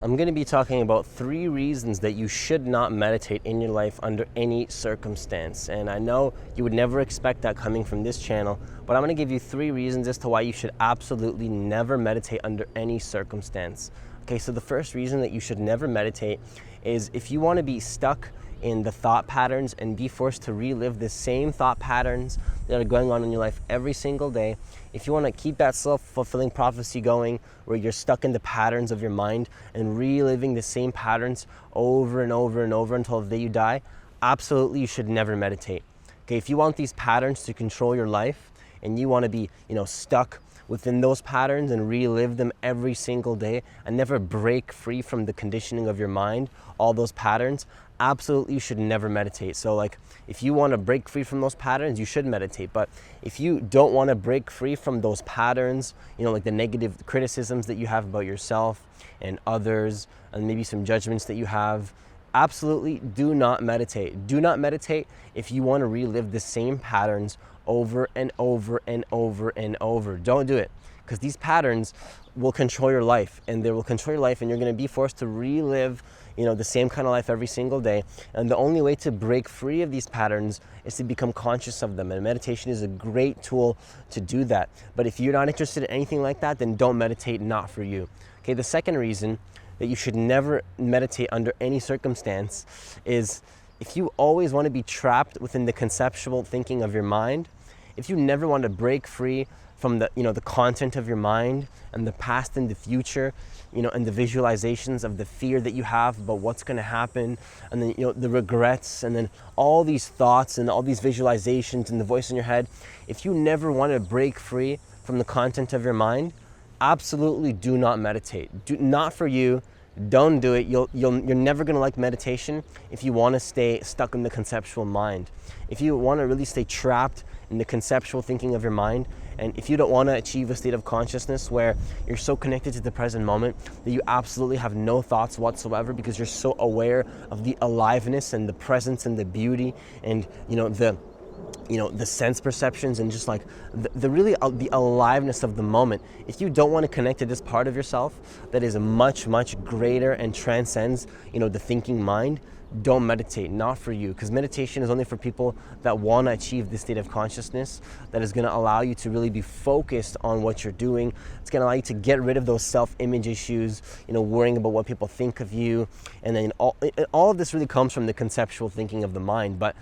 I'm going to be talking about 3 reasons that you should not meditate in your life under any circumstance. And I know you would never expect that coming from this channel, but I'm going to give you 3 reasons as to why you should absolutely never meditate under any circumstance. Okay, so the first reason that you should never meditate is if you want to be stuck in the thought patterns and be forced to relive the same thought patterns that are going on in your life every single day. If you want to keep that self-fulfilling prophecy going where you're stuck in the patterns of your mind and reliving the same patterns over and over and over until the day you die, absolutely you should never meditate. Okay, if you want these patterns to control your life and you want to be, stuck within those patterns and relive them every single day and never break free from the conditioning of your mind, all those patterns, absolutely you should never meditate. So like if you want to break free from those patterns, you should meditate. But if you don't want to break free from those patterns, like the negative criticisms that you have about yourself and others and maybe some judgments that you have, absolutely do not meditate. Do not meditate if you want to relive the same patterns over and over and over and over. Don't do it, because these patterns will control your life, and they will control your life, and you're going to be forced to relive the same kind of life every single day. And the only way to break free of these patterns is to become conscious of them, and meditation is a great tool to do that. But if you're not interested in anything like that, then don't meditate, not for you. Okay, the second reason that you should never meditate under any circumstance is if you always want to be trapped within the conceptual thinking of your mind, if you never want to break free from the content of your mind and the past and the future, and the visualizations of the fear that you have about what's going to happen, and then the regrets, and then all these thoughts and all these visualizations and the voice in your head, if you never want to break free from the content of your mind, absolutely do not meditate. Not for you. Don't do it. You're never going to like meditation if you want to stay stuck in the conceptual mind. If you want to really stay trapped in the conceptual thinking of your mind, and if you don't want to achieve a state of consciousness where you're so connected to the present moment that you absolutely have no thoughts whatsoever because you're so aware of the aliveness and the presence and the beauty and the sense perceptions and just like the aliveness of the moment. If you don't want to connect to this part of yourself that is much, much greater and transcends, the thinking mind, don't meditate, not for you. Because meditation is only for people that want to achieve this state of consciousness that is going to allow you to really be focused on what you're doing. It's going to allow you to get rid of those self-image issues, worrying about what people think of you. And then all of this really comes from the conceptual thinking of the mind. But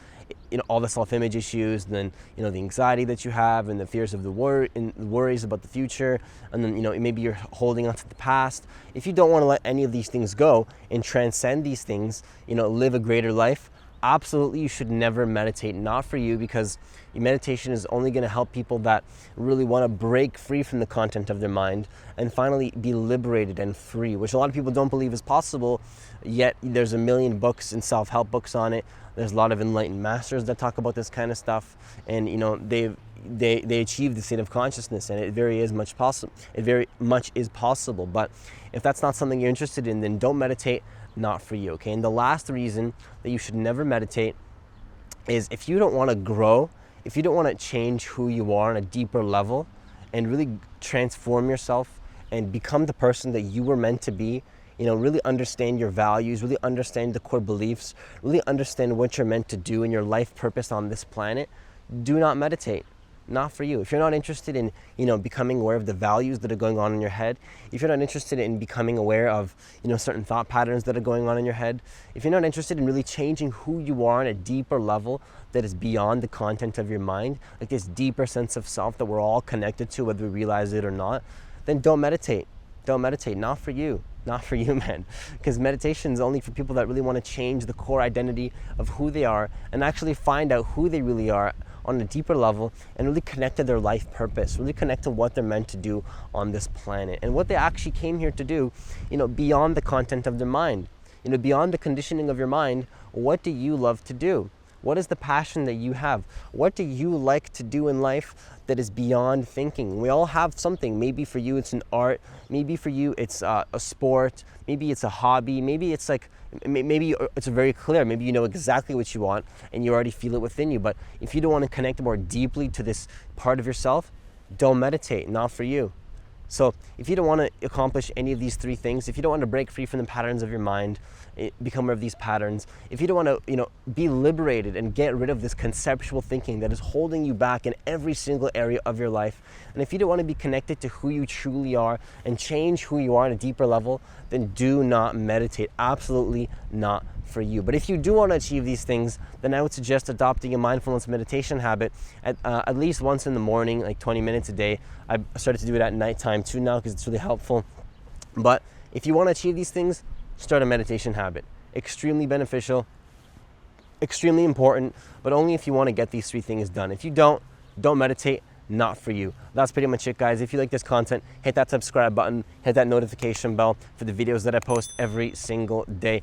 all the self-image issues, and then the anxiety that you have, and the fears of the worries about the future, and then maybe you're holding on to the past. If you don't want to let any of these things go and transcend these things, live a greater life, absolutely you should never meditate. Not for you, because meditation is only going to help people that really want to break free from the content of their mind and finally be liberated and free, which a lot of people don't believe is possible, yet there's a million books and self-help books on it. There's a lot of enlightened masters that talk about this kind of stuff, and they achieve the state of consciousness, and it very much is possible. But if that's not something you're interested in, then don't meditate, not for you. Okay, and the last reason that you should never meditate is if you don't want to grow, if you don't want to change who you are on a deeper level and really transform yourself and become the person that you were meant to be, really understand your values, really understand the core beliefs, really understand what you're meant to do in your life purpose on this planet, do not meditate. Not for you. If you're not interested in, becoming aware of the values that are going on in your head, if you're not interested in becoming aware of, certain thought patterns that are going on in your head, if you're not interested in really changing who you are on a deeper level that is beyond the content of your mind, like this deeper sense of self that we're all connected to, whether we realize it or not, then don't meditate. Don't meditate. Not for you. Not for you, man. Because meditation is only for people that really want to change the core identity of who they are and actually find out who they really are on a deeper level and really connect to their life purpose, really connect to what they're meant to do on this planet and what they actually came here to do, beyond the content of their mind, beyond the conditioning of your mind. What do you love to do? What is the passion that you have? What do you like to do in life that is beyond thinking? We all have something. Maybe for you it's an art. Maybe for you it's a sport. Maybe it's a hobby. Maybe it's very clear. Maybe you know exactly what you want and you already feel it within you. But if you don't want to connect more deeply to this part of yourself, don't meditate. Not for you. So if you don't want to accomplish any of these three things, if you don't want to break free from the patterns of your mind, become aware of these patterns, if you don't want to, be liberated and get rid of this conceptual thinking that is holding you back in every single area of your life, and if you don't want to be connected to who you truly are and change who you are on a deeper level, then do not meditate. Absolutely not for you. But if you do want to achieve these things, then I would suggest adopting a mindfulness meditation habit at least once in the morning, like 20 minutes a day. I started to do it at nighttime too now because it's really helpful. But if you want to achieve these things, start a meditation habit. Extremely beneficial, extremely important, but only if you want to get these three things done. If you don't meditate, not for you. That's pretty much it, guys. If you like this content, hit that subscribe button, hit that notification bell for the videos that I post every single day.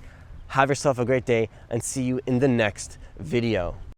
Have yourself a great day and see you in the next video.